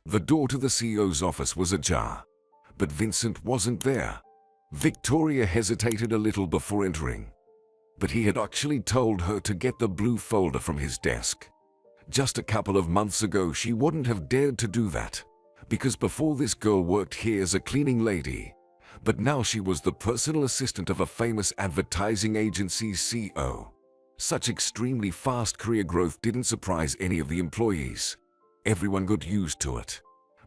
The door to the CEO's office was ajar, but Vincent wasn't there. Victoria hesitated a little before entering, but he had actually told her to get the blue folder from his desk. Just a couple of months ago, she wouldn't have dared to do that, because before this girl worked here as a cleaning lady, but now she was the personal assistant of a famous advertising agency's CEO. Such extremely fast career growth didn't surprise any of the employees. Everyone got used to it.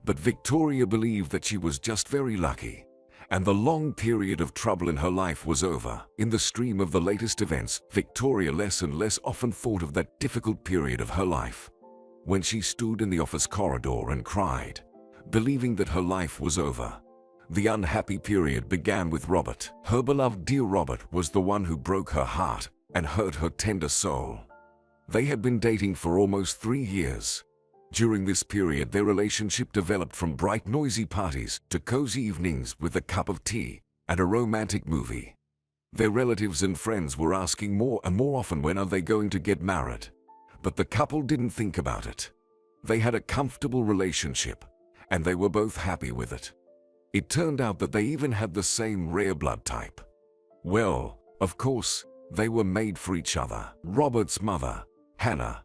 But Victoria believed that she was just very lucky, and the long period of trouble in her life was over. In the stream of the latest events, Victoria less and less often thought of that difficult period of her life, when she stood in the office corridor and cried, believing that her life was over. The unhappy period began with Robert. Her beloved dear Robert was the one who broke her heart and hurt her tender soul. They had been dating for almost 3 years. During this period, their relationship developed from bright, noisy parties to cozy evenings with a cup of tea and a romantic movie. Their relatives and friends were asking more and more often, when are they going to get married? But the couple didn't think about it. They had a comfortable relationship, and they were both happy with it. It turned out that they even had the same rare blood type. Well, of course, they were made for each other. Robert's mother, Hannah,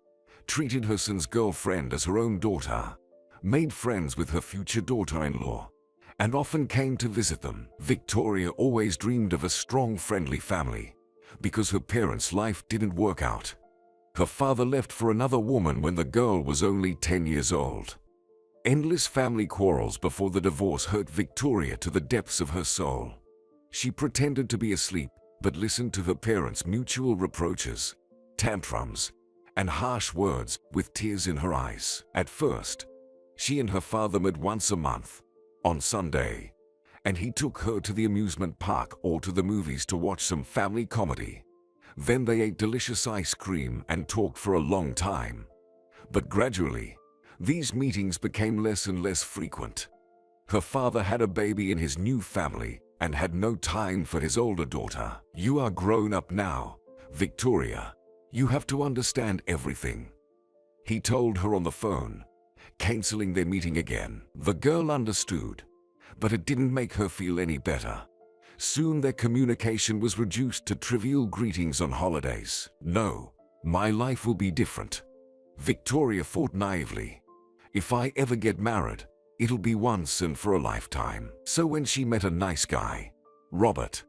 treated her son's girlfriend as her own daughter, made friends with her future daughter-in-law, and often came to visit them. Victoria always dreamed of a strong, friendly family, because her parents' life didn't work out. Her father left for another woman when the girl was only 10 years old. Endless family quarrels before the divorce hurt Victoria to the depths of her soul. She pretended to be asleep, but listened to her parents' mutual reproaches, tantrums, and harsh words with tears in her eyes. At first, she and her father met once a month, on Sunday, and he took her to the amusement park or to the movies to watch some family comedy. Then they ate delicious ice cream and talked for a long time. But gradually, these meetings became less and less frequent. Her father had a baby in his new family and had no time for his older daughter. "You are grown up now, Victoria. You have to understand everything," he told her on the phone, canceling their meeting again. The girl understood, but it didn't make her feel any better. Soon their communication was reduced to trivial greetings on holidays. "No, my life will be different," Victoria thought naively. "If I ever get married, it'll be once and for a lifetime." So when she met a nice guy, Robert,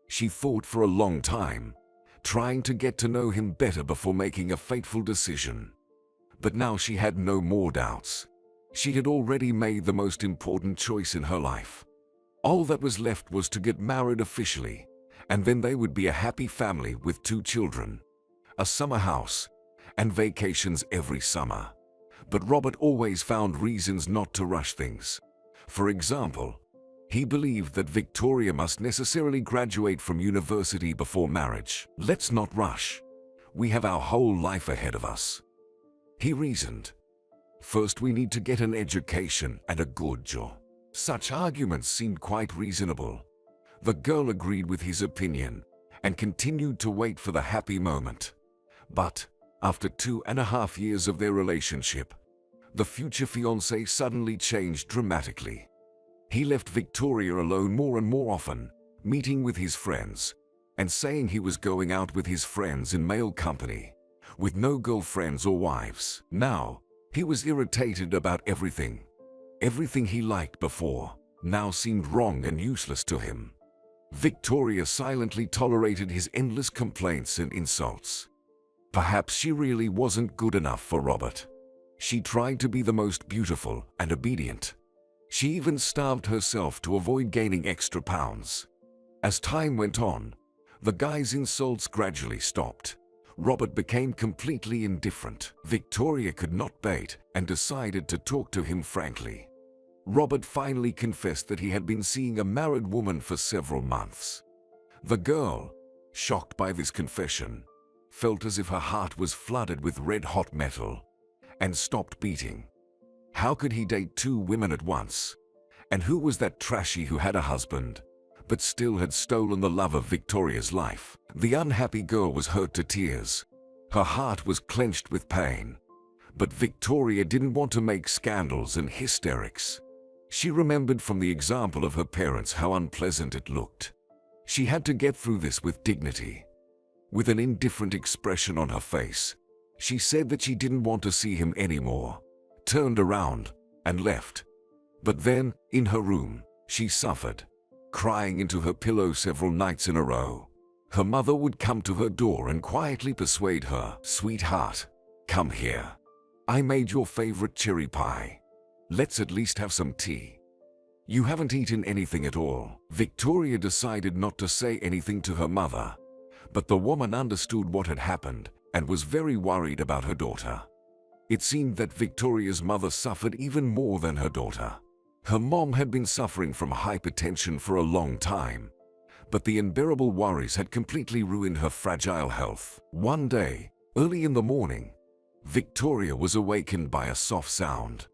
she thought for a long time, trying to get to know him better before making a fateful decision. But now she had no more doubts. She had already made the most important choice in her life. All that was left was to get married officially, and then they would be a happy family with 2 children, a summer house, and vacations every summer. But Robert always found reasons not to rush things. For example, he believed that Victoria must necessarily graduate from university before marriage. "Let's not rush. We have our whole life ahead of us," he reasoned. "First, we need to get an education and a good job." Such arguments seemed quite reasonable. The girl agreed with his opinion and continued to wait for the happy moment. But after 2.5 years of their relationship, the future fiancé suddenly changed dramatically. He left Victoria alone more and more often, meeting with his friends, and saying he was going out with his friends in male company, with no girlfriends or wives. Now, he was irritated about everything. Everything he liked before now seemed wrong and useless to him. Victoria silently tolerated his endless complaints and insults. Perhaps she really wasn't good enough for Robert. She tried to be the most beautiful and obedient. She even starved herself to avoid gaining extra pounds. As time went on, the guy's insults gradually stopped. Robert became completely indifferent. Victoria could not bait and decided to talk to him frankly. Robert finally confessed that he had been seeing a married woman for several months. The girl, shocked by this confession, felt as if her heart was flooded with red-hot metal and stopped beating. How could he date 2 women at once? And who was that trashy who had a husband, but still had stolen the love of Victoria's life? The unhappy girl was hurt to tears. Her heart was clenched with pain. But Victoria didn't want to make scandals and hysterics. She remembered from the example of her parents how unpleasant it looked. She had to get through this with dignity. With an indifferent expression on her face, she said that she didn't want to see him anymore, turned around, and left. But then, in her room, she suffered, crying into her pillow several nights in a row. Her mother would come to her door and quietly persuade her, "Sweetheart, come here. I made your favorite cherry pie. Let's at least have some tea. You haven't eaten anything at all." Victoria decided not to say anything to her mother, but the woman understood what had happened and was very worried about her daughter. It seemed that Victoria's mother suffered even more than her daughter. Her mom had been suffering from hypertension for a long time, but the unbearable worries had completely ruined her fragile health. One day, early in the morning, Victoria was awakened by a soft sound.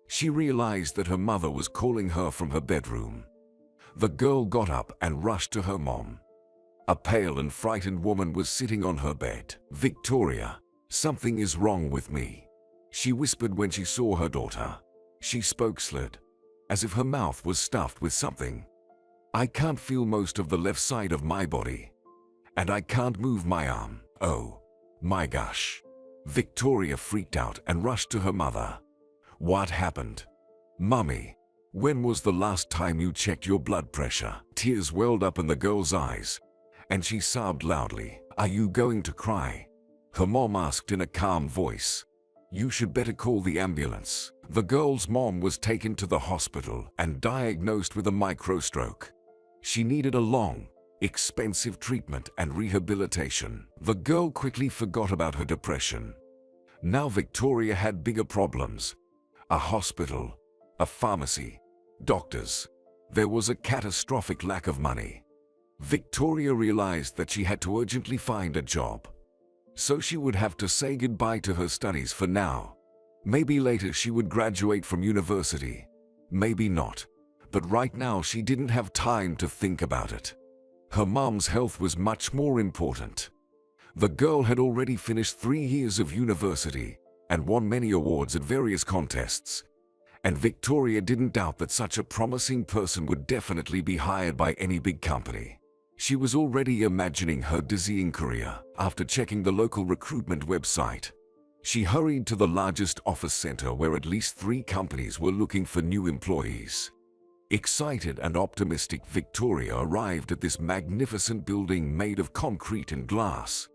She realized that her mother was calling her from her bedroom. The girl got up and rushed to her mom. A pale and frightened woman was sitting on her bed. "Victoria, something is wrong with me," she whispered when she saw her daughter. She spoke slurred, as if her mouth was stuffed with something. "I can't feel most of the left side of my body, and I can't move my arm." "Oh, my gosh." Victoria freaked out and rushed to her mother. "What happened? Mummy, when was the last time you checked your blood pressure?" Tears welled up in the girl's eyes, and she sobbed loudly. "Are you going to cry?" her mom asked in a calm voice. "You should better call the ambulance." The girl's mom was taken to the hospital and diagnosed with a microstroke. She needed a long, expensive treatment and rehabilitation. The girl quickly forgot about her depression. Now Victoria had bigger problems. A hospital, a pharmacy, doctors. There was a catastrophic lack of money. Victoria realized that she had to urgently find a job. So she would have to say goodbye to her studies for now. Maybe later she would graduate from university. Maybe not. But right now she didn't have time to think about it. Her mom's health was much more important. The girl had already finished 3 years of university and won many awards at various contests. And Victoria didn't doubt that such a promising person would definitely be hired by any big company. She was already imagining her dizzying career. After checking the local recruitment website, she hurried to the largest office center where at least 3 companies were looking for new employees. Excited and optimistic, Victoria arrived at this magnificent building made of concrete and glass,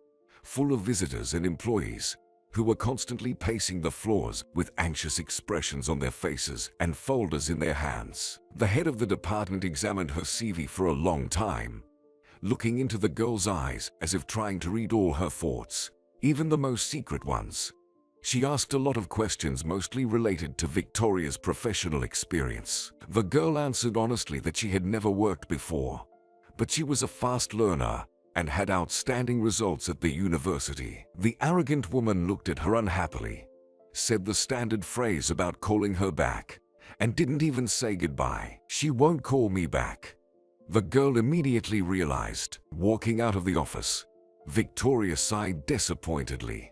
full of visitors and employees who were constantly pacing the floors with anxious expressions on their faces and folders in their hands. The head of the department examined her CV for a long time, looking into the girl's eyes as if trying to read all her thoughts, even the most secret ones. She asked a lot of questions mostly related to Victoria's professional experience. The girl answered honestly that she had never worked before, but she was a fast learner and had outstanding results at the university. The arrogant woman looked at her unhappily, said the standard phrase about calling her back, and didn't even say goodbye. "She won't call me back," the girl immediately realized. Walking out of the office, Victoria sighed disappointedly.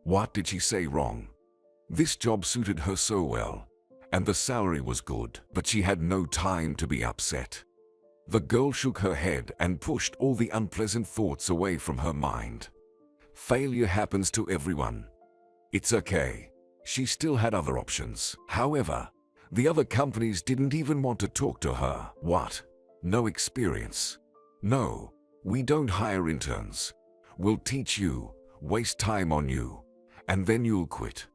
What did she say wrong? This job suited her so well, and the salary was good, but she had no time to be upset. The girl shook her head and pushed all the unpleasant thoughts away from her mind. Failure happens to everyone. It's okay. She still had other options. However, the other companies didn't even want to talk to her. "What? No experience? No, we don't hire interns. We'll teach you, waste time on you, and then you'll quit."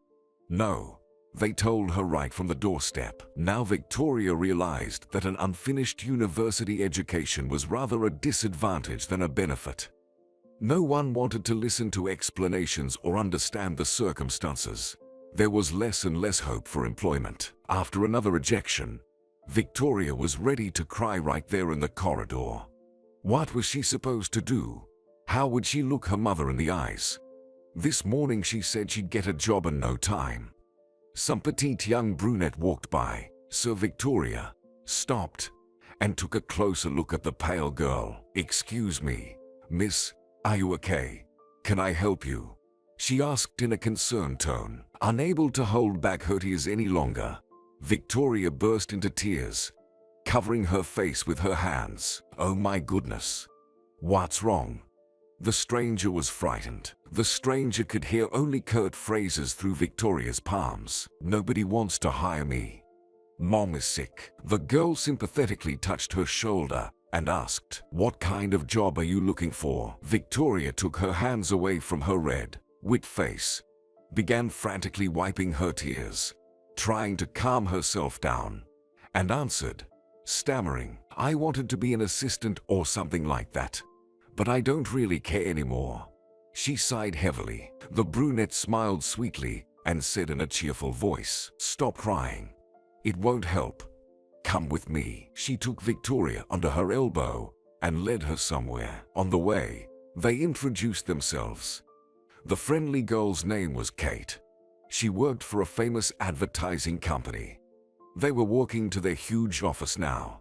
"No," they told her right from the doorstep. Now Victoria realized that an unfinished university education was rather a disadvantage than a benefit. No one wanted to listen to explanations or understand the circumstances. There was less and less hope for employment. After another rejection, Victoria was ready to cry right there in the corridor. What was she supposed to do? How would she look her mother in the eyes? This morning she said she'd get a job in no time. Some petite young brunette walked by, so Victoria stopped and took a closer look at the pale girl. "Excuse me, miss, are you okay? Can I help you?" She asked in a concerned tone. Unable to hold back her tears any longer, Victoria burst into tears, covering her face with her hands. "Oh my goodness. What's wrong?" The stranger was frightened. The stranger could hear only curt phrases through Victoria's palms. "Nobody wants to hire me. Mom is sick." The girl sympathetically touched her shoulder and asked, "What kind of job are you looking for?" Victoria took her hands away from her red, wet face, began frantically wiping her tears, trying to calm herself down, and answered, stammering, "I wanted to be an assistant or something like that, but I don't really care anymore." She sighed heavily. The brunette smiled sweetly and said in a cheerful voice, "Stop crying. It won't help. Come with me." She took Victoria under her elbow and led her somewhere. On the way, they introduced themselves. The friendly girl's name was Kate. She worked for a famous advertising company. They were walking to their huge office now.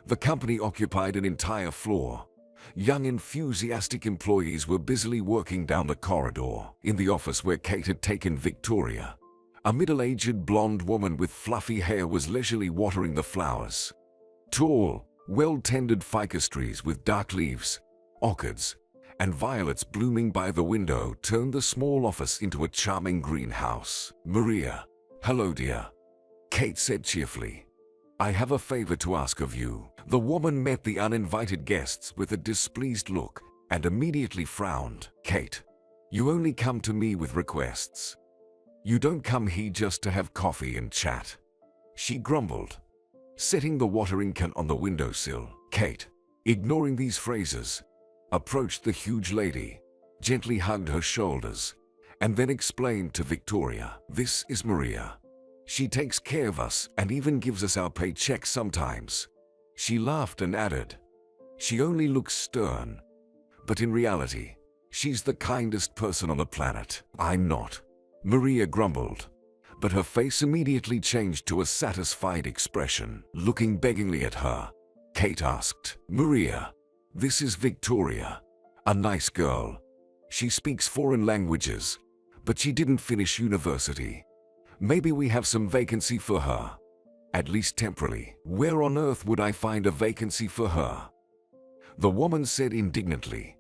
The company occupied an entire floor. Young, enthusiastic employees were busily working down the corridor. In the office where Kate had taken Victoria, a middle-aged blonde woman with fluffy hair was leisurely watering the flowers. Tall, well-tended ficus trees with dark leaves, orchids, and violets blooming by the window turned the small office into a charming greenhouse. "Maria." "Hello, dear," Kate said cheerfully. "I have a favor to ask of you." The woman met the uninvited guests with a displeased look and immediately frowned. "Kate, you only come to me with requests. You don't come here just to have coffee and chat," she grumbled, setting the watering can on the windowsill. Kate, ignoring these phrases, approached the huge lady, gently hugged her shoulders, and then explained to Victoria, "This is Maria. She takes care of us and even gives us our paycheck sometimes." She laughed and added, "She only looks stern, but in reality, she's the kindest person on the planet." "I'm not," Maria grumbled, but her face immediately changed to a satisfied expression. Looking beggingly at her, Kate asked, "Maria, this is Victoria, a nice girl. She speaks foreign languages, but she didn't finish university. Maybe we have some vacancy for her, at least temporarily." "Where on earth would I find a vacancy for her?" the woman said indignantly.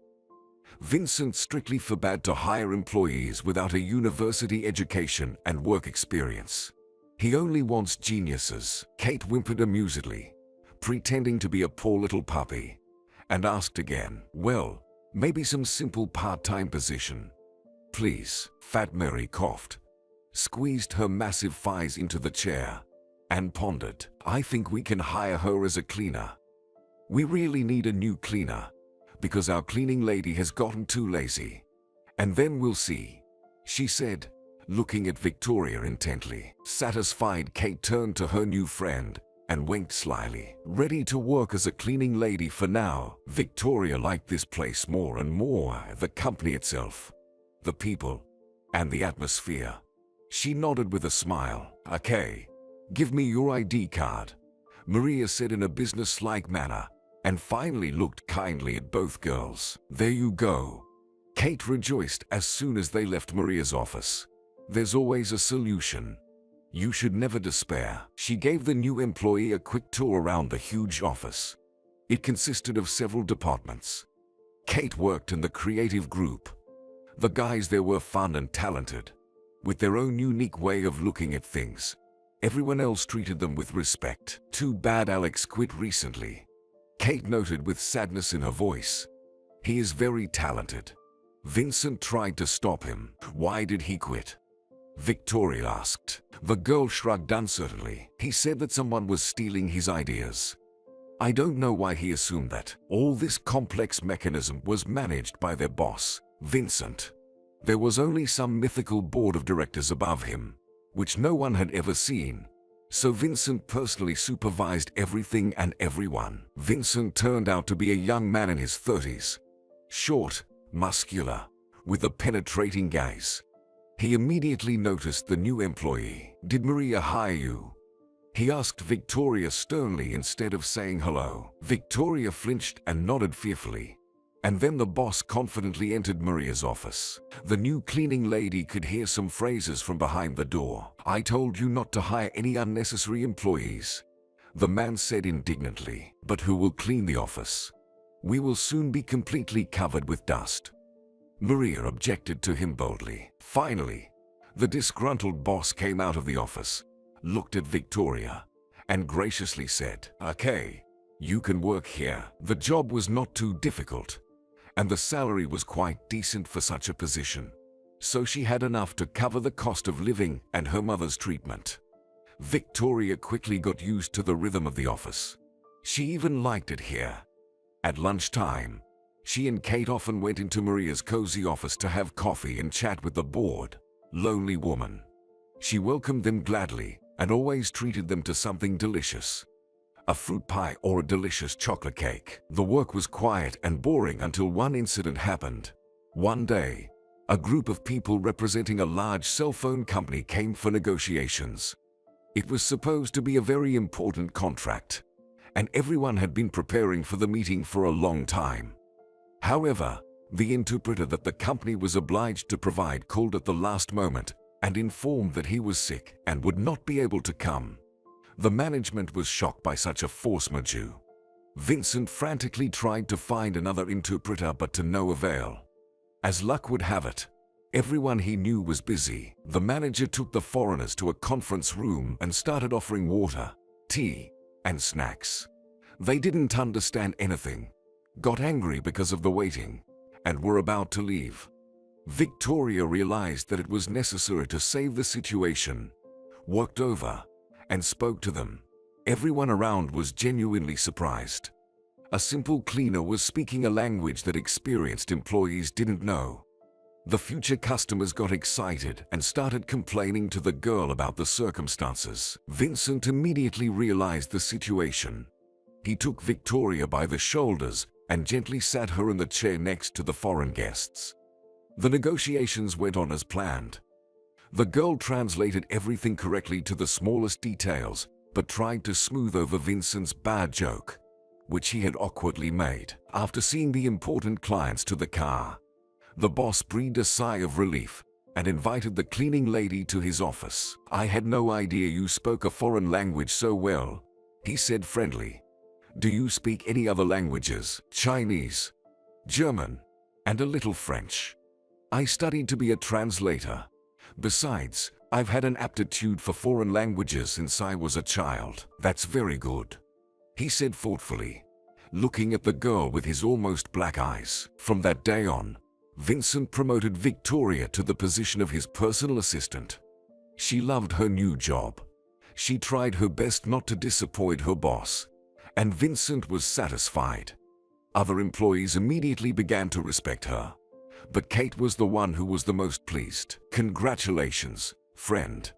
"Vincent strictly forbade to hire employees without a university education and work experience. He only wants geniuses." Kate whimpered amusedly, pretending to be a poor little puppy, and asked again, "Well, maybe some simple part-time position, please." Fat Mary coughed, squeezed her massive thighs into the chair, and pondered. "I think we can hire her as a cleaner. We really need a new cleaner, because our cleaning lady has gotten too lazy. And then we'll see," she said, looking at Victoria intently. Satisfied, Kate turned to her new friend and winked slyly. Ready to work as a cleaning lady for now, Victoria liked this place more and more, the company itself, the people, and the atmosphere. She nodded with a smile. "Okay, give me your ID card," Maria said in a business-like manner, and finally looked kindly at both girls. "There you go." Kate rejoiced as soon as they left Maria's office. "There's always a solution. You should never despair." She gave the new employee a quick tour around the huge office. It consisted of several departments. Kate worked in the creative group. The guys there were fun and talented, with their own unique way of looking at things. Everyone else treated them with respect. "Too bad Alex quit recently," Kate noted with sadness in her voice. "He is very talented. Vincent tried to stop him." "Why did he quit?" Victoria asked. The girl shrugged uncertainly. "He said that someone was stealing his ideas. I don't know why he assumed that. All this complex mechanism was managed by their boss, Vincent. There was only some mythical board of directors above him, which no one had ever seen. So Vincent personally supervised everything and everyone." Vincent turned out to be a young man in his 30s, short, muscular, with a penetrating gaze. He immediately noticed the new employee. "Did Maria hire you?" he asked Victoria sternly instead of saying hello. Victoria flinched and nodded fearfully, And then the boss confidently entered Maria's office. The new cleaning lady could hear some phrases from behind the door. "I told you not to hire any unnecessary employees," the man said indignantly. "But who will clean the office? We will soon be completely covered with dust." Maria objected to him boldly. Finally, the disgruntled boss came out of the office, looked at Victoria, and graciously said, "Okay, you can work here." The job was not too difficult, and the salary was quite decent for such a position, so she had enough to cover the cost of living and her mother's treatment. Victoria quickly got used to the rhythm of the office. She even liked it here. At lunchtime, she and Kate often went into Maria's cozy office to have coffee and chat with the bored, lonely woman. She welcomed them gladly and always treated them to something delicious. A fruit pie or a delicious chocolate cake. The work was quiet and boring until one incident happened. One day, a group of people representing a large cell phone company came for negotiations. It was supposed to be a very important contract, and everyone had been preparing for the meeting for a long time. However, the interpreter that the company was obliged to provide called at the last moment and informed that he was sick and would not be able to come. The management was shocked by such a force majeure. Vincent frantically tried to find another interpreter, but to no avail. As luck would have it, everyone he knew was busy. The manager took the foreigners to a conference room and started offering water, tea, and snacks. They didn't understand anything, got angry because of the waiting, and were about to leave. Victoria realized that it was necessary to save the situation, walked over, and spoke to them. Everyone around was genuinely surprised. A simple cleaner was speaking a language that experienced employees didn't know. The future customers got excited and started complaining to the girl about the circumstances. Vincent immediately realized the situation. He took Victoria by the shoulders and gently sat her in the chair next to the foreign guests. The negotiations went on as planned. The girl translated everything correctly to the smallest details, but tried to smooth over Vincent's bad joke, which he had awkwardly made. After seeing the important clients to the car, the boss breathed a sigh of relief and invited the cleaning lady to his office. "I had no idea you spoke a foreign language so well," he said friendly. "Do you speak any other languages?" "Chinese, German, and a little French. I studied to be a translator. Besides, I've had an aptitude for foreign languages since I was a child." "That's very good," he said thoughtfully, looking at the girl with his almost black eyes. From that day on, Vincent promoted Victoria to the position of his personal assistant. She loved her new job. She tried her best not to disappoint her boss, and Vincent was satisfied. Other employees immediately began to respect her, but Kate was the one who was the most pleased. "Congratulations, friend.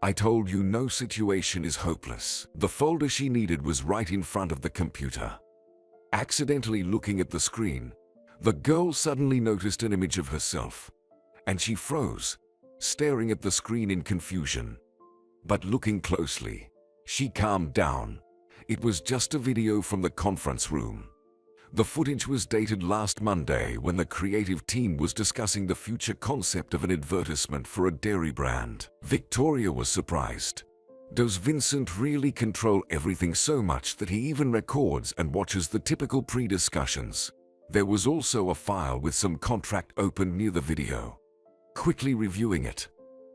I told you no situation is hopeless." The folder she needed was right in front of the computer. Accidentally looking at the screen, the girl suddenly noticed an image of herself, and she froze, staring at the screen in confusion. But looking closely, she calmed down. It was just a video from the conference room. The footage was dated last Monday when the creative team was discussing the future concept of an advertisement for a dairy brand. Victoria was surprised. Does Vincent really control everything so much that he even records and watches the typical pre-discussions? There was also a file with some contract open near the video. Quickly reviewing it,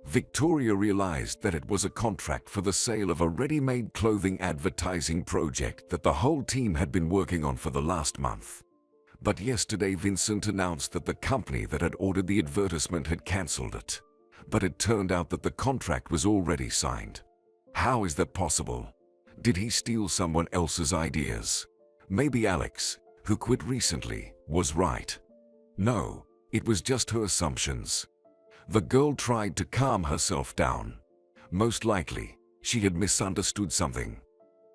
Victoria realized that it was a contract for the sale of a ready-made clothing advertising project that the whole team had been working on for the last month. But yesterday Vincent announced that the company that had ordered the advertisement had cancelled it. But it turned out that the contract was already signed. How is that possible? Did he steal someone else's ideas? Maybe Alex, who quit recently, was right. No, it was just her assumptions. The girl tried to calm herself down. Most likely, she had misunderstood something.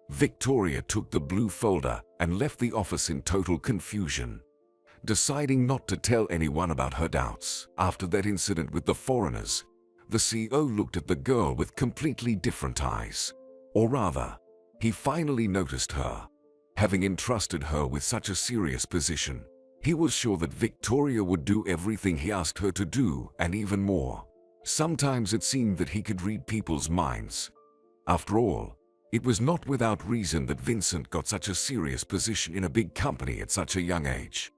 Victoria took the blue folder and left the office in total confusion, deciding not to tell anyone about her doubts. After that incident with the foreigners, the CEO looked at the girl with completely different eyes. Or rather, he finally noticed her. Having entrusted her with such a serious position, He was sure that Victoria would do everything he asked her to do and even more. Sometimes it seemed that he could read people's minds. After all, it was not without reason that Vincent got such a serious position in a big company at such a young age.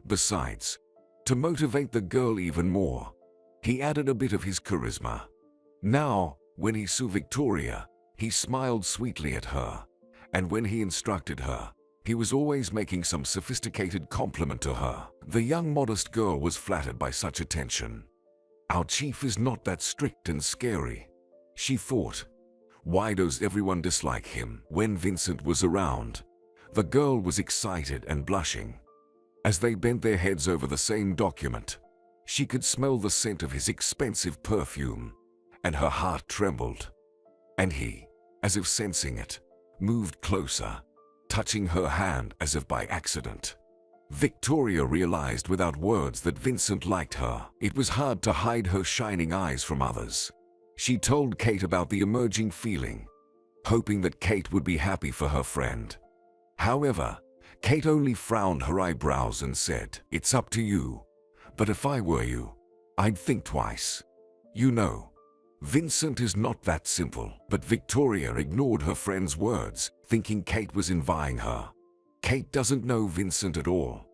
Besides, to motivate the girl even more, he added a bit of his charisma. Now, when he saw Victoria, he smiled sweetly at her, and when he instructed her, he was always making some sophisticated compliment to her. The young modest girl was flattered by such attention. Our chief is not that strict and scary, she thought. Why does everyone dislike him? When Vincent was around, the girl was excited and blushing. As they bent their heads over the same document, she could smell the scent of his expensive perfume, and her heart trembled. And he, as if sensing it, moved closer, touching her hand as if by accident. Victoria realized without words that Vincent liked her. It was hard to hide her shining eyes from others. She told Kate about the emerging feeling, hoping that Kate would be happy for her friend. However, Kate only frowned her eyebrows and said, "It's up to you, but if I were you, I'd think twice. You know, Vincent is not that simple." But Victoria ignored her friend's words, thinking Kate was envying her. Kate doesn't know Vincent at all.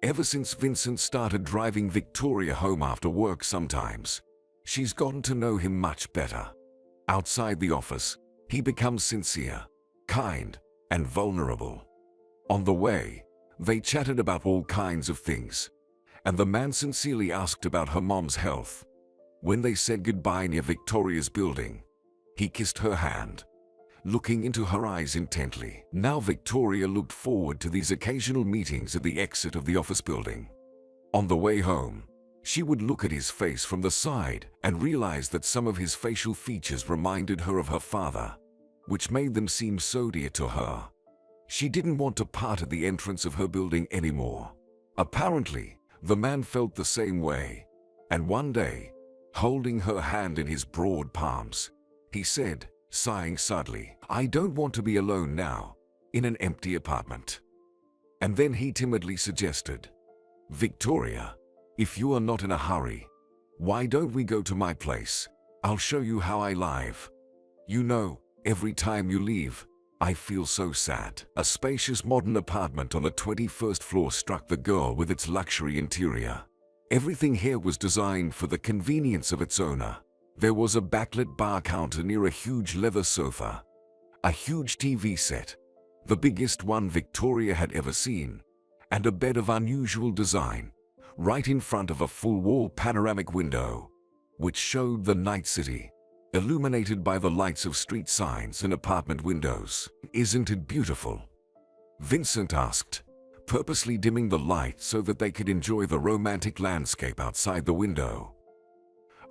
Ever since Vincent started driving Victoria home after work sometimes, she's gotten to know him much better. Outside the office, he becomes sincere, kind, and vulnerable. On the way, they chatted about all kinds of things, and the man sincerely asked about her mom's health. When they said goodbye near Victoria's building, he kissed her hand, looking into her eyes intently. Now Victoria looked forward to these occasional meetings at the exit of the office building. On the way home, she would look at his face from the side and realize that some of his facial features reminded her of her father, which made them seem so dear to her. She didn't want to part at the entrance of her building anymore. Apparently, the man felt the same way, and one day, holding her hand in his broad palms, he said, sighing sadly, "I don't want to be alone now, in an empty apartment." And then he timidly suggested, "Victoria, if you are not in a hurry, why don't we go to my place? I'll show you how I live. You know, every time you leave, I feel so sad." A spacious modern apartment on the 21st floor struck the girl with its luxury interior. Everything here was designed for the convenience of its owner. There was a backlit bar counter near a huge leather sofa, a huge TV set, the biggest one Victoria had ever seen, and a bed of unusual design, right in front of a full-wall panoramic window, which showed the night city, illuminated by the lights of street signs and apartment windows. "Isn't it beautiful?" Vincent asked, purposely dimming the light so that they could enjoy the romantic landscape outside the window.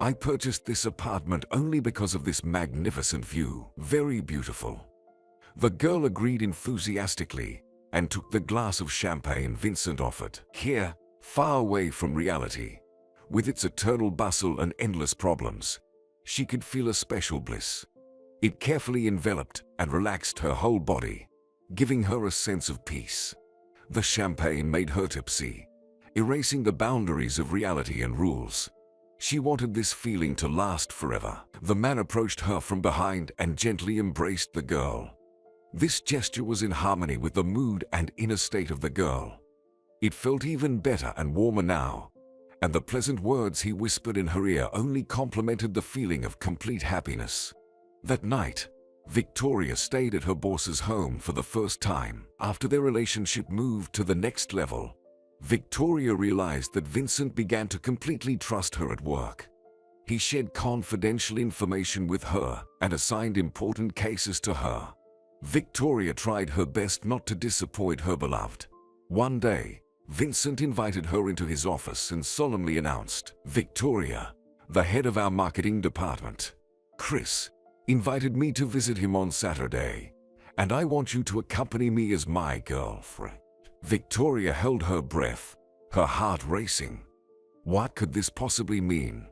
"I purchased this apartment only because of this magnificent view. Very beautiful." The girl agreed enthusiastically and took the glass of champagne Vincent offered. Here, far away from reality, with its eternal bustle and endless problems, she could feel a special bliss. It carefully enveloped and relaxed her whole body, giving her a sense of peace. The champagne made her tipsy, erasing the boundaries of reality and rules. She wanted this feeling to last forever. The man approached her from behind and gently embraced the girl. This gesture was in harmony with the mood and inner state of the girl. It felt even better and warmer now, and the pleasant words he whispered in her ear only complemented the feeling of complete happiness. That night, Victoria stayed at her boss's home for the first time. After their relationship moved to the next level, Victoria realized that Vincent began to completely trust her at work. He shared confidential information with her and assigned important cases to her. Victoria tried her best not to disappoint her beloved. One day, Vincent invited her into his office and solemnly announced, "Victoria, the head of our marketing department, Chris, invited me to visit him on Saturday, and I want you to accompany me as my girlfriend." Victoria held her breath, her heart racing. What could this possibly mean?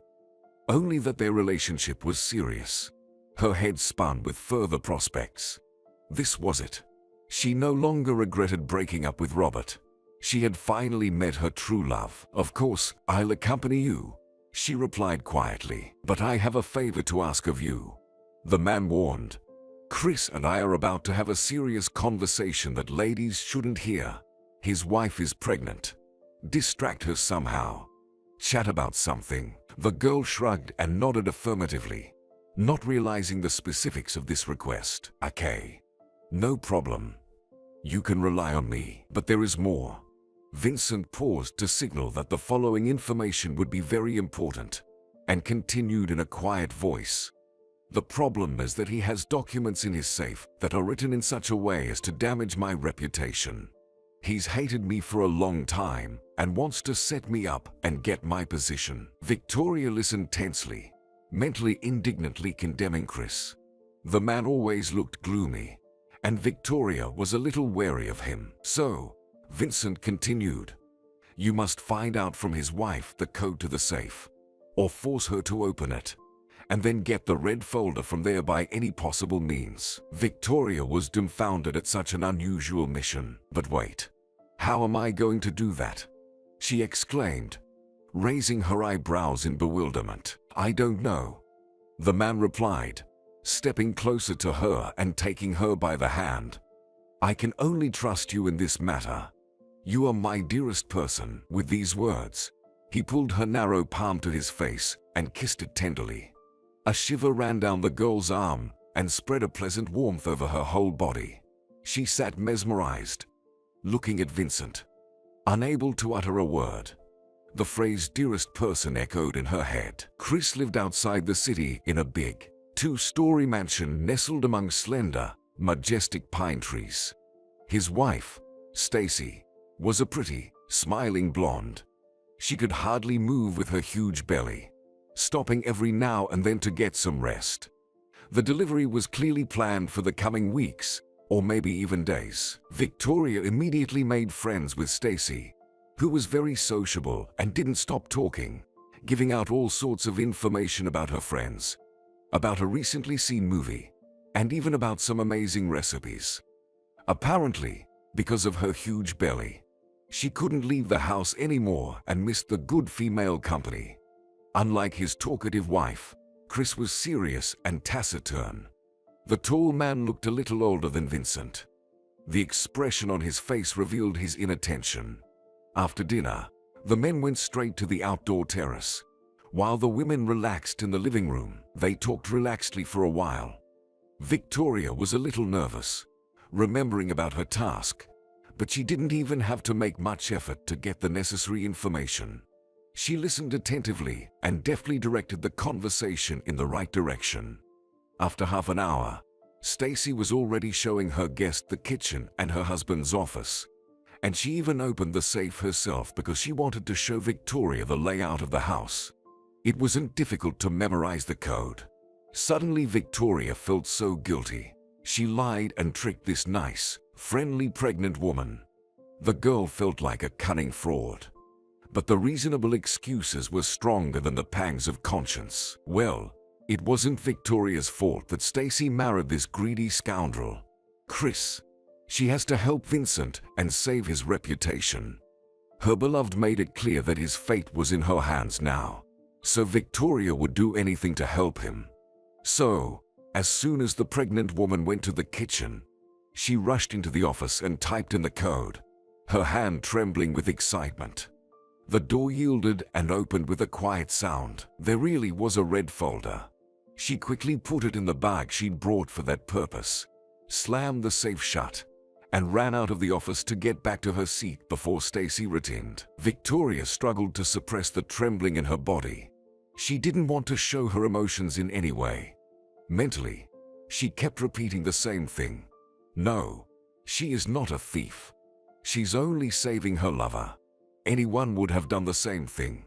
Only that their relationship was serious. Her head spun with further prospects. This was it. She no longer regretted breaking up with Robert. She had finally met her true love. "Of course, I'll accompany you," she replied quietly. "But I have a favor to ask of you," the man warned. "Chris and I are about to have a serious conversation that ladies shouldn't hear. His wife is pregnant. Distract her somehow. Chat about something." The girl shrugged and nodded affirmatively, not realizing the specifics of this request. "Okay. No problem. You can rely on me. But there is more." Vincent paused to signal that the following information would be very important, and continued in a quiet voice. "The problem is that he has documents in his safe that are written in such a way as to damage my reputation. He's hated me for a long time and wants to set me up and get my position." Victoria listened tensely, mentally indignantly condemning Chris. The man always looked gloomy, and Victoria was a little wary of him. "So," Vincent continued, "you must find out from his wife the code to the safe, or force her to open it, and then get the red folder from there by any possible means." Victoria was dumbfounded at such an unusual mission. "But wait, how am I going to do that?" she exclaimed, raising her eyebrows in bewilderment. "I don't know," the man replied, stepping closer to her and taking her by the hand. "I can only trust you in this matter. You are my dearest person." With these words, he pulled her narrow palm to his face and kissed it tenderly. A shiver ran down the girl's arm and spread a pleasant warmth over her whole body. She sat mesmerized, looking at Vincent, unable to utter a word. The phrase "dearest person" echoed in her head. Chris lived outside the city in a big, two-story mansion nestled among slender, majestic pine trees. His wife, Stacy, was a pretty, smiling blonde. She could hardly move with her huge belly, stopping every now and then to get some rest. The delivery was clearly planned for the coming weeks, or maybe even days. Victoria immediately made friends with Stacy, who was very sociable and didn't stop talking, giving out all sorts of information about her friends, about a recently seen movie, and even about some amazing recipes. Apparently, because of her huge belly, she couldn't leave the house anymore and missed the good female company. Unlike his talkative wife, Chris was serious and taciturn. The tall man looked a little older than Vincent. The expression on his face revealed his inattention. After dinner, the men went straight to the outdoor terrace, while the women relaxed in the living room. They talked relaxedly for a while. Victoria was a little nervous, remembering about her task, but she didn't even have to make much effort to get the necessary information. She listened attentively and deftly directed the conversation in the right direction. After half an hour, Stacy was already showing her guest the kitchen and her husband's office, and she even opened the safe herself because she wanted to show Victoria the layout of the house. It wasn't difficult to memorize the code. Suddenly Victoria felt so guilty. She lied and tricked this nice, friendly pregnant woman. The girl felt like a cunning fraud. But the reasonable excuses were stronger than the pangs of conscience. Well, it wasn't Victoria's fault that Stacy married this greedy scoundrel, Chris. She has to help Vincent and save his reputation. Her beloved made it clear that his fate was in her hands now, so Victoria would do anything to help him. So, as soon as the pregnant woman went to the kitchen, she rushed into the office and typed in the code, her hand trembling with excitement. The door yielded and opened with a quiet sound. There really was a red folder. She quickly put it in the bag she'd brought for that purpose, slammed the safe shut, and ran out of the office to get back to her seat before Stacy returned. Victoria struggled to suppress the trembling in her body. She didn't want to show her emotions in any way. Mentally, she kept repeating the same thing. No, she is not a thief. She's only saving her lover. Anyone would have done the same thing.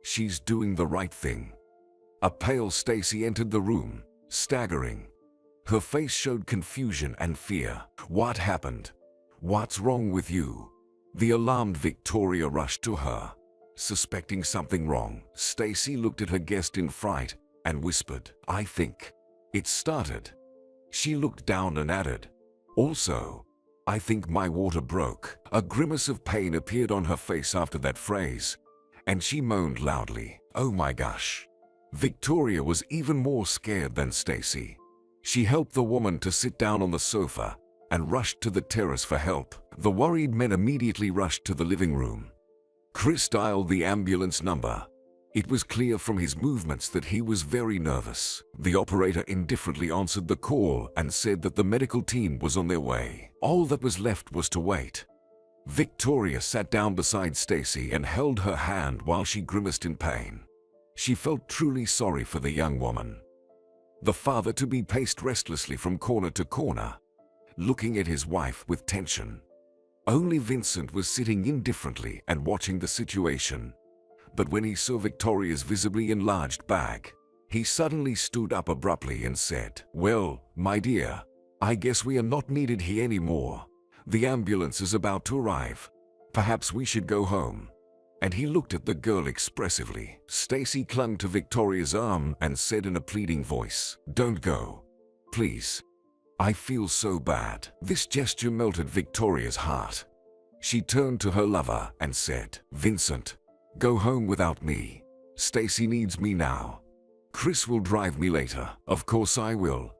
She's doing the right thing. A pale Stacy entered the room, staggering. Her face showed confusion and fear. What happened? What's wrong with you? The alarmed Victoria rushed to her, suspecting something wrong. Stacy looked at her guest in fright and whispered, "I think it started." She looked down and added, "Also, I think my water broke." A grimace of pain appeared on her face after that phrase, and she moaned loudly, "Oh my gosh." Victoria was even more scared than Stacy. She helped the woman to sit down on the sofa and rushed to the terrace for help. The worried men immediately rushed to the living room. Chris dialed the ambulance number. It was clear from his movements that he was very nervous. The operator indifferently answered the call and said that the medical team was on their way. All that was left was to wait. Victoria sat down beside Stacy and held her hand while she grimaced in pain. She felt truly sorry for the young woman. The father-to-be paced restlessly from corner to corner, looking at his wife with tension. Only Vincent was sitting indifferently and watching the situation. But when he saw Victoria's visibly enlarged bag, he suddenly stood up abruptly and said, "Well, my dear, I guess we are not needed here anymore. The ambulance is about to arrive. Perhaps we should go home." And he looked at the girl expressively. Stacy clung to Victoria's arm and said in a pleading voice, "Don't go. Please. I feel so bad." This gesture melted Victoria's heart. She turned to her lover and said, "Vincent, go home without me. Stacy needs me now. Chris will drive me later." "Of course I will,"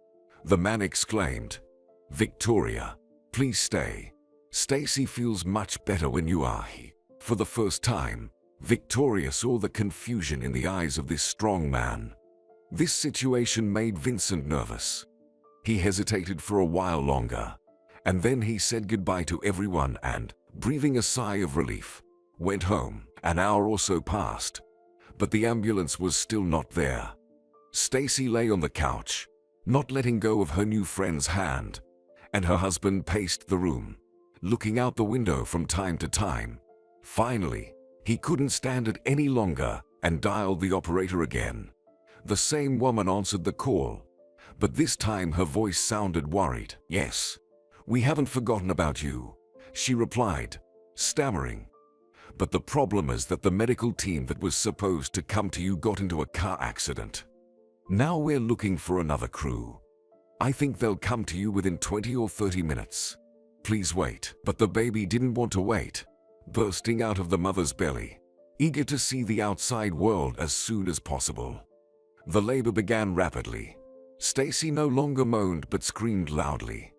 the man exclaimed. "Victoria, please stay. Stacy feels much better when you are here." For the first time, Victoria saw the confusion in the eyes of this strong man. This situation made Vincent nervous. He hesitated for a while longer, and then he said goodbye to everyone and, breathing a sigh of relief, went home. An hour or so passed, but the ambulance was still not there. Stacy lay on the couch, not letting go of her new friend's hand, and her husband paced the room, looking out the window from time to time. Finally, he couldn't stand it any longer and dialed the operator again. The same woman answered the call, but this time her voice sounded worried. "Yes, we haven't forgotten about you," she replied, stammering. "But the problem is that the medical team that was supposed to come to you got into a car accident. Now we're looking for another crew. I think they'll come to you within 20 or 30 minutes. Please wait." But the baby didn't want to wait, bursting out of the mother's belly, eager to see the outside world as soon as possible. The labor began rapidly. Stacy no longer moaned but screamed loudly.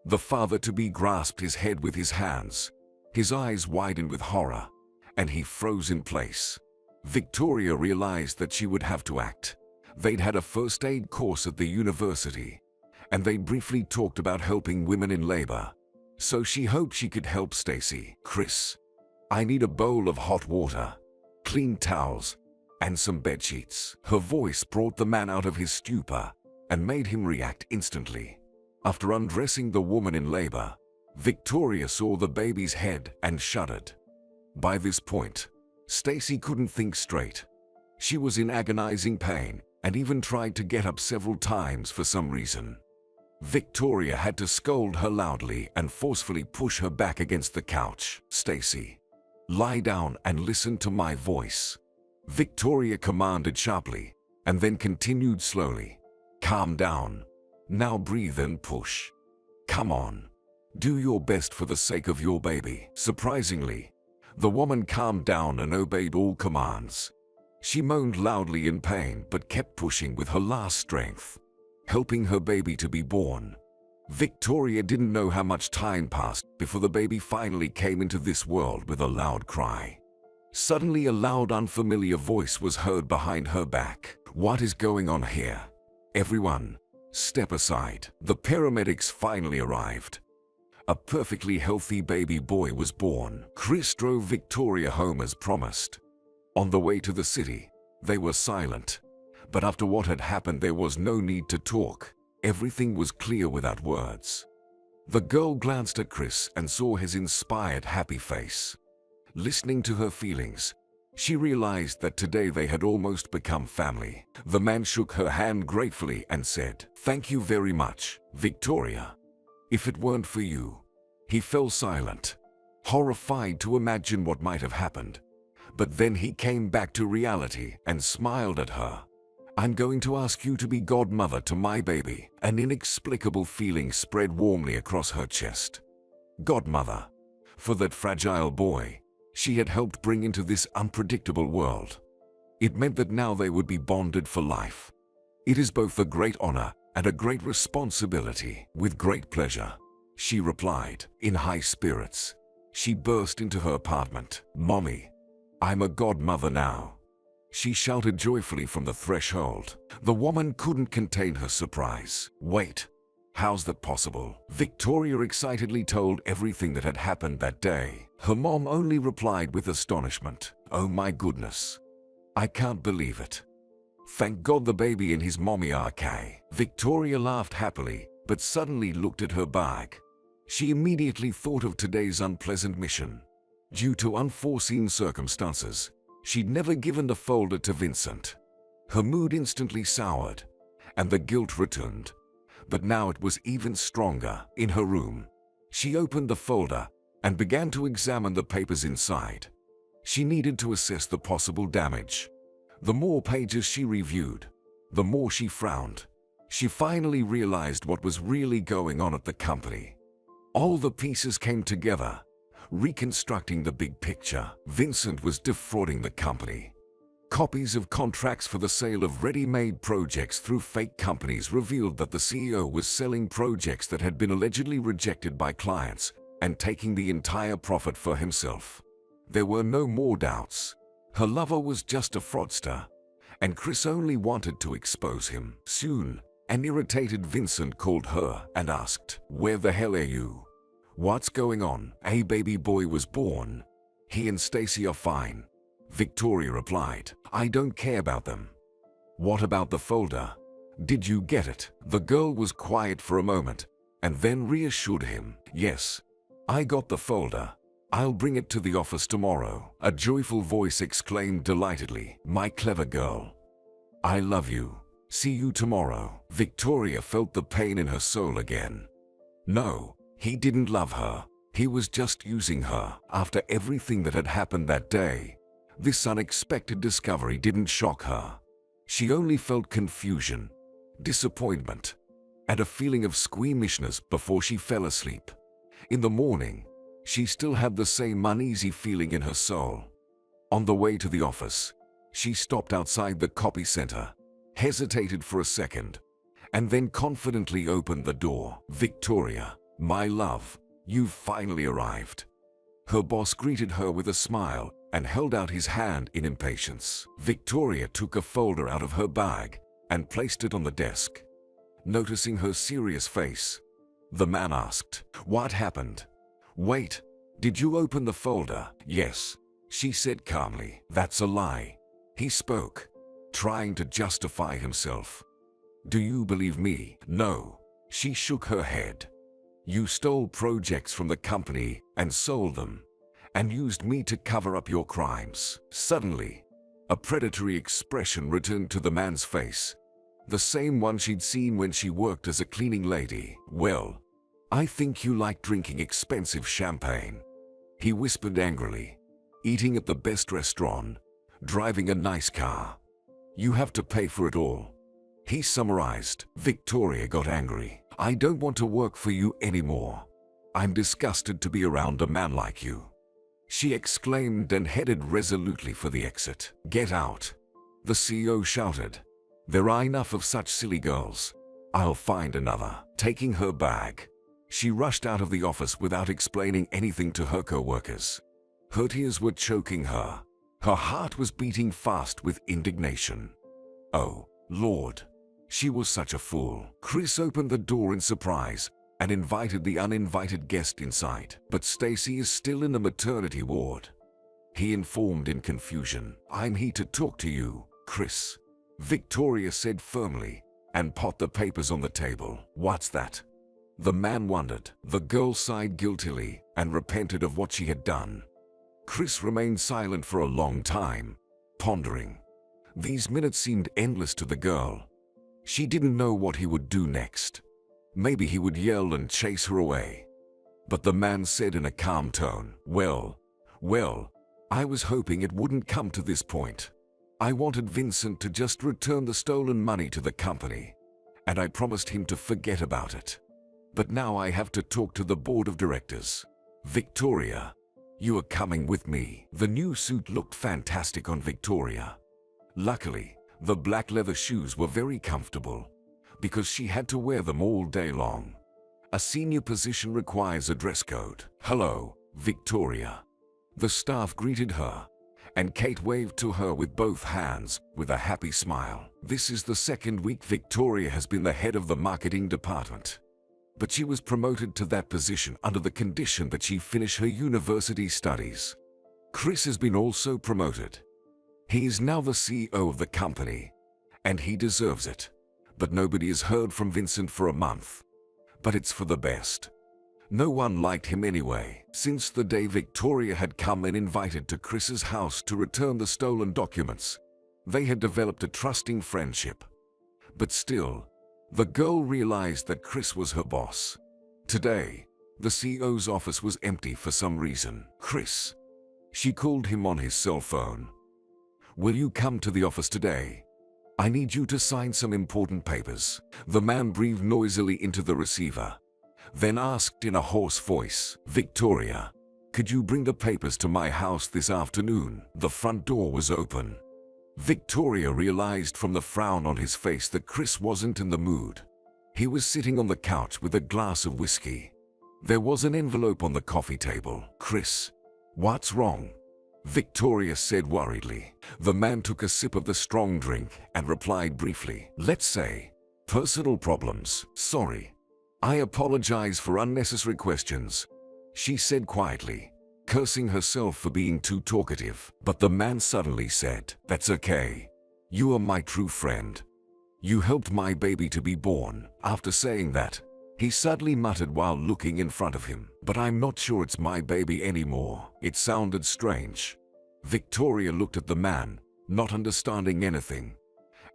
The father-to-be grasped his head with his hands. His eyes widened with horror, and he froze in place. Victoria realized that she would have to act. They'd had a first aid course at the university, and they briefly talked about helping women in labor. So she hoped she could help Stacy. "Chris, I need a bowl of hot water, clean towels, and some bed sheets." Her voice brought the man out of his stupor and made him react instantly. After undressing the woman in labor, Victoria saw the baby's head and shuddered. By this point, Stacy couldn't think straight. She was in agonizing pain and even tried to get up several times for some reason. Victoria had to scold her loudly and forcefully push her back against the couch. "Stacy, lie down and listen to my voice," Victoria commanded sharply, and then continued slowly. "Calm down. Now breathe and push. Come on. Do your best for the sake of your baby." Surprisingly, the woman calmed down and obeyed all commands. She moaned loudly in pain but kept pushing with her last strength, helping her baby to be born. Victoria didn't know how much time passed before the baby finally came into this world with a loud cry. Suddenly a loud unfamiliar voice was heard behind her back. "What is going on here? Everyone, step aside." The paramedics finally arrived. A perfectly healthy baby boy was born. Chris drove Victoria home as promised. On the way to the city, they were silent. But after what had happened, there was no need to talk. Everything was clear without words. The girl glanced at Chris and saw his inspired, happy face. Listening to her feelings, she realized that today they had almost become family. The man shook her hand gratefully and said, "Thank you very much, Victoria. If it weren't for you." He fell silent, horrified to imagine what might have happened. But then he came back to reality and smiled at her. "I'm going to ask you to be godmother to my baby." An inexplicable feeling spread warmly across her chest. godmother, for that fragile boy she had helped bring into this unpredictable world. It meant that now they would be bonded for life. It is both a great honor and a great responsibility. With great pleasure, she replied, in high spirits. She burst into her apartment. Mommy, I'm a godmother now, she shouted joyfully from the threshold. The woman couldn't contain her surprise. Wait, how's that possible? Victoria excitedly told everything that had happened that day. Her mom only replied with astonishment. Oh my goodness, I can't believe it. Thank God the baby and his mommy are okay. Victoria laughed happily, but suddenly looked at her bag. She immediately thought of today's unpleasant mission. Due to unforeseen circumstances, she'd never given the folder to Vincent. Her mood instantly soured, and the guilt returned. But now it was even stronger. In her room, she opened the folder and began to examine the papers inside. She needed to assess the possible damage. The more pages she reviewed, the more she frowned. She finally realized what was really going on at the company. All the pieces came together, reconstructing the big picture. Vincent was defrauding the company. Copies of contracts for the sale of ready-made projects through fake companies revealed that the CEO was selling projects that had been allegedly rejected by clients and taking the entire profit for himself. There were no more doubts. Her lover was just a fraudster, and Chris only wanted to expose him. Soon, an irritated Vincent called her and asked, "Where the hell are you? What's going on?" "A baby boy was born. He and Stacy are fine," Victoria replied. "I don't care about them." "What about the folder? Did you get it?" The girl was quiet for a moment and then reassured him. "Yes, I got the folder. I'll bring it to the office tomorrow." A joyful voice exclaimed delightedly, "My clever girl. I love you. See you tomorrow." Victoria felt the pain in her soul again. No, he didn't love her. He was just using her. After everything that had happened that day, this unexpected discovery didn't shock her. She only felt confusion, disappointment, and a feeling of squeamishness before she fell asleep. In the morning, she still had the same uneasy feeling in her soul. On the way to the office, she stopped outside the copy center, hesitated for a second, and then confidently opened the door. "Victoria, my love, you've finally arrived." Her boss greeted her with a smile and held out his hand in impatience. Victoria took a folder out of her bag and placed it on the desk. Noticing her serious face, the man asked, "What happened?" "Wait, did you open the folder?" "Yes," she said calmly. "That's a lie," he spoke, trying to justify himself. "Do you believe me?" "No," she shook her head. "You stole projects from the company and sold them, and used me to cover up your crimes." Suddenly, a predatory expression returned to the man's face, the same one she'd seen when she worked as a cleaning lady. "Well, I think you like drinking expensive champagne," he whispered angrily. "Eating at the best restaurant, driving a nice car. You have to pay for it all," he summarized. Victoria got angry. "I don't want to work for you anymore. I'm disgusted to be around a man like you," she exclaimed and headed resolutely for the exit. "Get out," the CEO shouted. "There are enough of such silly girls. I'll find another." Taking her bag, she rushed out of the office without explaining anything to her co-workers. Her tears were choking her. Her heart was beating fast with indignation. Oh, Lord, she was such a fool. Chris opened the door in surprise and invited the uninvited guest inside. "But Stacy is still in the maternity ward," he informed in confusion. "I'm here to talk to you, Chris," Victoria said firmly, and put the papers on the table. "What's that?" the man wondered. The girl sighed guiltily and repented of what she had done. Chris remained silent for a long time, pondering. These minutes seemed endless to the girl. She didn't know what he would do next. Maybe he would yell and chase her away. But the man said in a calm tone, Well, I was hoping it wouldn't come to this point. I wanted Vincent to just return the stolen money to the company, and I promised him to forget about it. But now I have to talk to the board of directors. Victoria, you are coming with me. The new suit looked fantastic on Victoria. Luckily, the black leather shoes were very comfortable because she had to wear them all day long. A senior position requires a dress code. Hello, Victoria. The staff greeted her, and Kate waved to her with both hands with a happy smile. This is the second week Victoria has been the head of the marketing department, but she was promoted to that position under the condition that she finish her university studies. Chris has been also promoted. He is now the CEO of the company, and he deserves it. But nobody has heard from Vincent for a month. But it's for the best. No one liked him anyway. Since the day Victoria had come and invited to Chris's house to return the stolen documents, they had developed a trusting friendship. But still, the girl realized that Chris was her boss. Today, the CEO's office was empty for some reason. Chris. She called him on his cell phone. Will you come to the office today? I need you to sign some important papers. The man breathed noisily into the receiver, then asked in a hoarse voice, Victoria, could you bring the papers to my house this afternoon? The front door was open. Victoria realized from the frown on his face that Chris wasn't in the mood. He was sitting on the couch with a glass of whiskey. There was an envelope on the coffee table. Chris, what's wrong? Victoria said worriedly. The man took a sip of the strong drink and replied briefly, let's say, personal problems. Sorry. I apologize for unnecessary questions, she said quietly, cursing herself for being too talkative. But the man suddenly said, that's okay. You are my true friend. You helped my baby to be born. After saying that, he suddenly muttered while looking in front of him, but I'm not sure it's my baby anymore. It sounded strange. Victoria looked at the man, not understanding anything,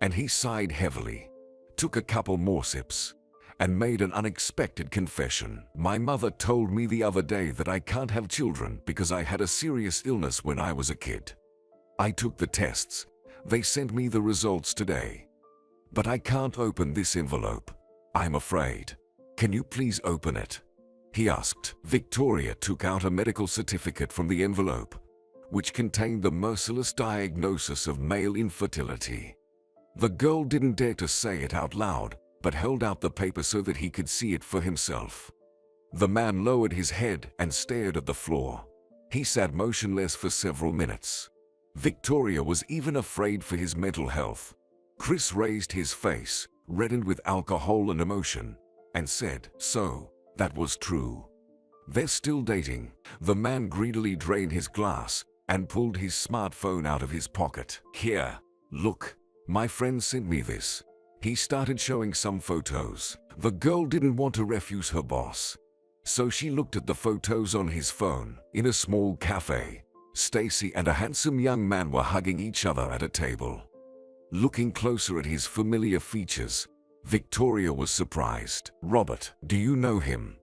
and he sighed heavily, took a couple more sips, and made an unexpected confession. My mother told me the other day that I can't have children because I had a serious illness when I was a kid. I took the tests. They sent me the results today. But I can't open this envelope. I'm afraid. Can you please open it? He asked. Victoria took out a medical certificate from the envelope, which contained the merciless diagnosis of male infertility. The girl didn't dare to say it out loud, but held out the paper so that he could see it for himself. The man lowered his head and stared at the floor. He sat motionless for several minutes. Victoria was even afraid for his mental health. Chris raised his face, reddened with alcohol and emotion, and said, so, that was true. They're still dating. The man greedily drained his glass and pulled his smartphone out of his pocket. Here, look, my friend sent me this. He started showing some photos. The girl didn't want to refuse her boss, so she looked at the photos on his phone. In a small cafe, Stacy and a handsome young man were hugging each other at a table. Looking closer at his familiar features, Victoria was surprised. Robert, do you know him?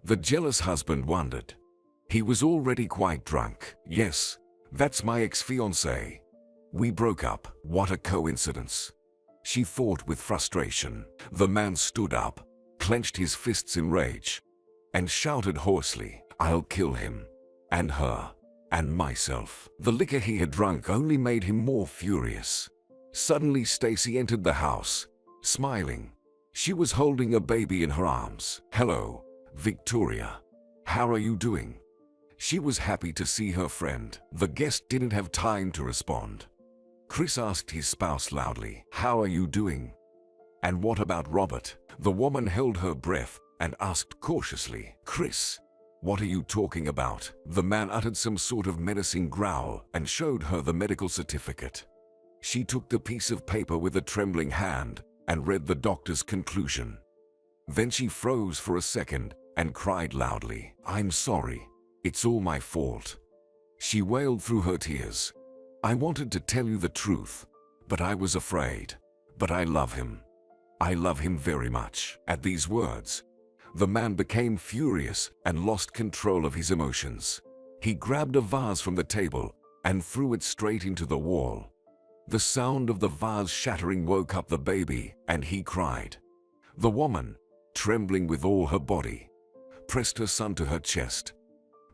The jealous husband wondered. He was already quite drunk. Yes, that's my ex-fiancé. We broke up. What a coincidence, she thought with frustration. The man stood up, clenched his fists in rage, and shouted hoarsely, I'll kill him, and her, and myself. The liquor he had drunk only made him more furious. Suddenly Stacy entered the house, smiling. She was holding a baby in her arms. Hello, Victoria. How are you doing? She was happy to see her friend. The guest didn't have time to respond. Chris asked his spouse loudly, how are you doing? And what about Robert? The woman held her breath and asked cautiously, Chris, what are you talking about? The man uttered some sort of menacing growl and showed her the medical certificate. She took the piece of paper with a trembling hand and read the doctor's conclusion. Then she froze for a second and cried loudly, I'm sorry. It's all my fault. She wailed through her tears. I wanted to tell you the truth, but I was afraid. But I love him. I love him very much. At these words, the man became furious and lost control of his emotions. He grabbed a vase from the table and threw it straight into the wall. The sound of the vase shattering woke up the baby, and he cried. The woman, trembling with all her body, pressed her son to her chest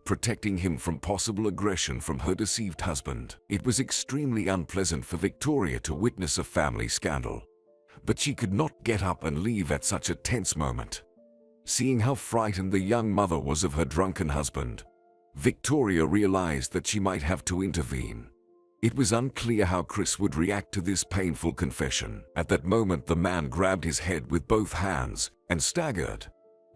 protecting him from possible aggression from her deceived husband. It was extremely unpleasant for Victoria to witness a family scandal, but she could not get up and leave at such a tense moment. Seeing how frightened the young mother was of her drunken husband, Victoria realized that she might have to intervene. It was unclear how Chris would react to this painful confession. At that moment, the man grabbed his head with both hands and staggered.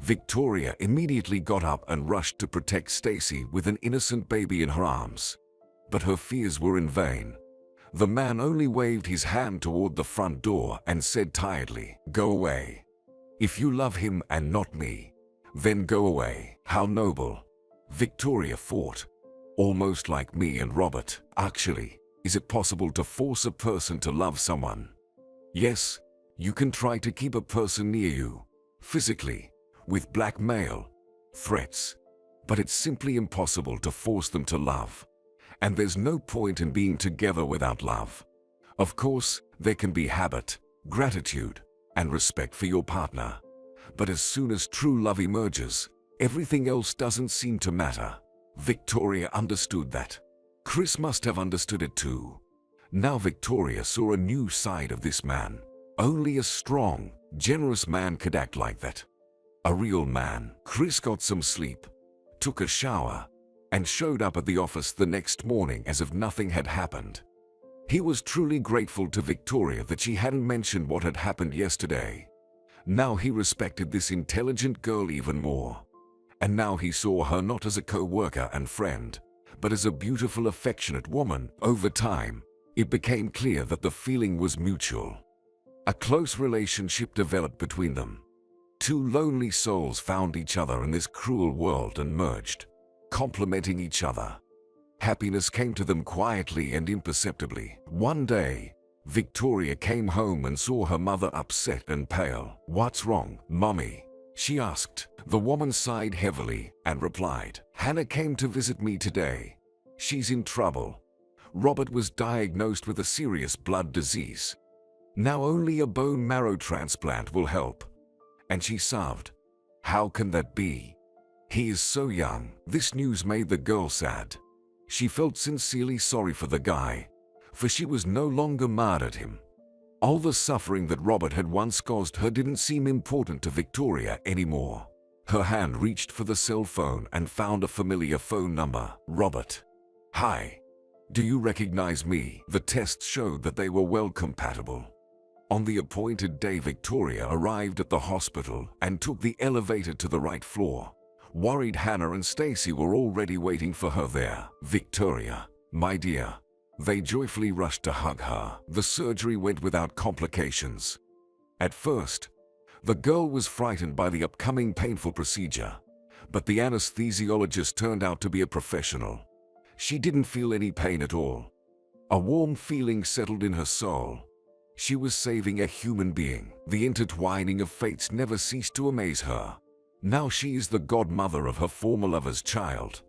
Victoria immediately got up and rushed to protect Stacy with an innocent baby in her arms. But her fears were in vain. The man only waved his hand toward the front door and said tiredly, "Go away. If you love him and not me, then go away." How noble, Victoria thought. Almost like me and Robert. Actually, is it possible to force a person to love someone? Yes, you can try to keep a person near you, physically, with blackmail, threats, but it's simply impossible to force them to love. And there's no point in being together without love. Of course, there can be habit, gratitude, and respect for your partner. But as soon as true love emerges, everything else doesn't seem to matter. Victoria understood that. Chris must have understood it too. Now Victoria saw a new side of this man. Only a strong, generous man could act like that. A real man. Chris got some sleep, took a shower, and showed up at the office the next morning as if nothing had happened. He was truly grateful to Victoria that she hadn't mentioned what had happened yesterday. Now he respected this intelligent girl even more. And now he saw her not as a co-worker and friend, but as a beautiful, affectionate woman. Over time, it became clear that the feeling was mutual. A close relationship developed between them. Two lonely souls found each other in this cruel world and merged, complementing each other. Happiness came to them quietly and imperceptibly. One day, Victoria came home and saw her mother upset and pale. "What's wrong, Mommy?" she asked. The woman sighed heavily and replied, "Hannah came to visit me today. She's in trouble. Robert was diagnosed with a serious blood disease. Now only a bone marrow transplant will help." And she sobbed. "How can that be? He is so young." This news made the girl sad. She felt sincerely sorry for the guy, for she was no longer mad at him. All the suffering that Robert had once caused her didn't seem important to Victoria anymore. Her hand reached for the cell phone and found a familiar phone number. "Robert. Hi. Do you recognize me?" The tests showed that they were well compatible. On the appointed day, Victoria arrived at the hospital and took the elevator to the right floor. Worried Hannah and Stacy were already waiting for her there. "Victoria, my dear." They joyfully rushed to hug her. The surgery went without complications. At first, the girl was frightened by the upcoming painful procedure, but the anesthesiologist turned out to be a professional. She didn't feel any pain at all. A warm feeling settled in her soul. She was saving a human being. The intertwining of fates never ceased to amaze her. Now she is the godmother of her former lover's child,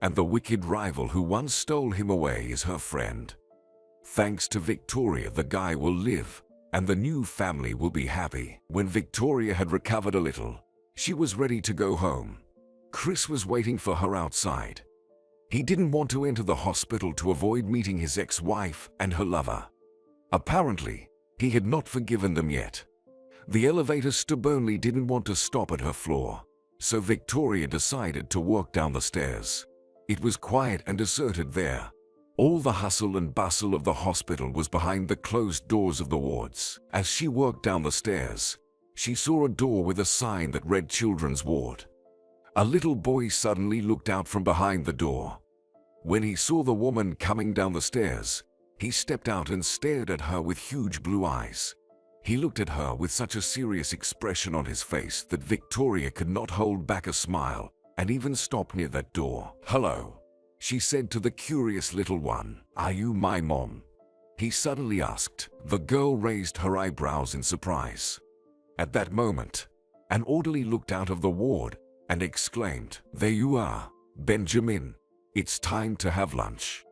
and the wicked rival who once stole him away is her friend. Thanks to Victoria, the guy will live, and the new family will be happy. When Victoria had recovered a little, she was ready to go home. Chris was waiting for her outside. He didn't want to enter the hospital to avoid meeting his ex-wife and her lover. Apparently, he had not forgiven them yet. The elevator stubbornly didn't want to stop at her floor, so Victoria decided to walk down the stairs. It was quiet and deserted there. All the hustle and bustle of the hospital was behind the closed doors of the wards. As she walked down the stairs, she saw a door with a sign that read Children's Ward. A little boy suddenly looked out from behind the door. When he saw the woman coming down the stairs, he stepped out and stared at her with huge blue eyes. He looked at her with such a serious expression on his face that Victoria could not hold back a smile and even stopped near that door. "Hello," she said to the curious little one. "Are you my mom?" he suddenly asked. The girl raised her eyebrows in surprise. At that moment, an orderly looked out of the ward and exclaimed, "There you are, Benjamin. It's time to have lunch.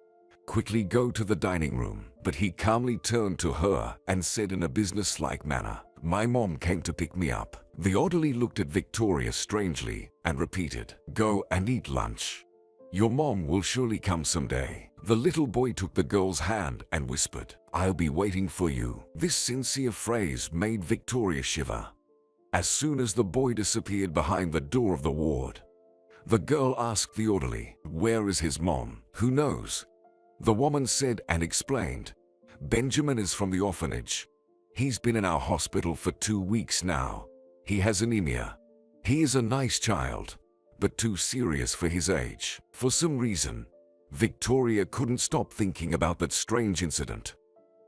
Quickly go to the dining room." But he calmly turned to her and said in a businesslike manner, "My mom came to pick me up." The orderly looked at Victoria strangely and repeated, "Go and eat lunch." Your mom will surely come someday. The little boy took the girl's hand and whispered, "I'll be waiting for you." This sincere phrase made Victoria shiver. As soon as the boy disappeared behind the door of the ward, the girl asked the orderly, "Where is his mom?" "Who knows?" the woman said and explained. "Benjamin is from the orphanage. He's been in our hospital for 2 weeks now. He has anemia. He is a nice child, but too serious for his age." For some reason, Victoria couldn't stop thinking about that strange incident.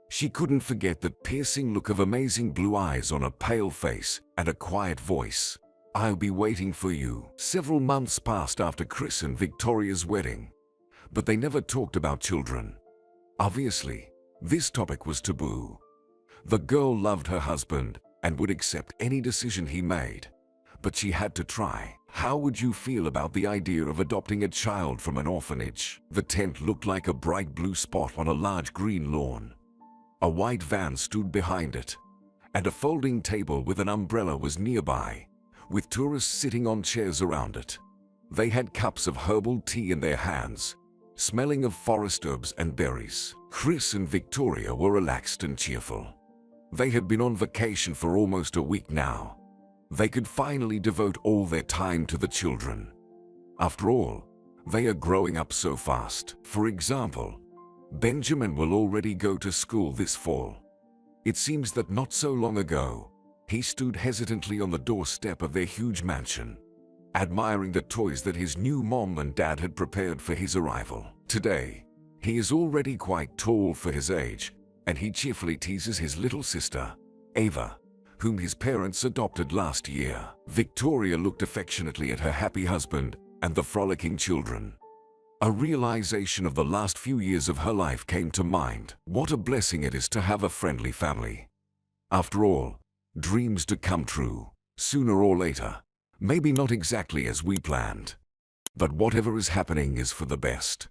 She couldn't forget that piercing look of amazing blue eyes on a pale face and a quiet voice. "I'll be waiting for you." Several months passed after Chris and Victoria's wedding, but they never talked about children. Obviously, this topic was taboo. The girl loved her husband and would accept any decision he made, but she had to try. How would you feel about the idea of adopting a child from an orphanage? The tent looked like a bright blue spot on a large green lawn. A white van stood behind it, and a folding table with an umbrella was nearby, with tourists sitting on chairs around it. They had cups of herbal tea in their hands, smelling of forest herbs and berries. Chris and Victoria were relaxed and cheerful. They had been on vacation for almost a week now. They could finally devote all their time to the children. After all, they are growing up so fast. For example, Benjamin will already go to school this fall. It seems that not so long ago, he stood hesitantly on the doorstep of their huge mansion, admiring the toys that his new mom and dad had prepared for his arrival. Today, he is already quite tall for his age, and he cheerfully teases his little sister, Ava, whom his parents adopted last year. Victoria looked affectionately at her happy husband and the frolicking children. A realization of the last few years of her life came to mind. What a blessing it is to have a friendly family. After all, dreams do come true, sooner or later. Maybe not exactly as we planned, but whatever is happening is for the best.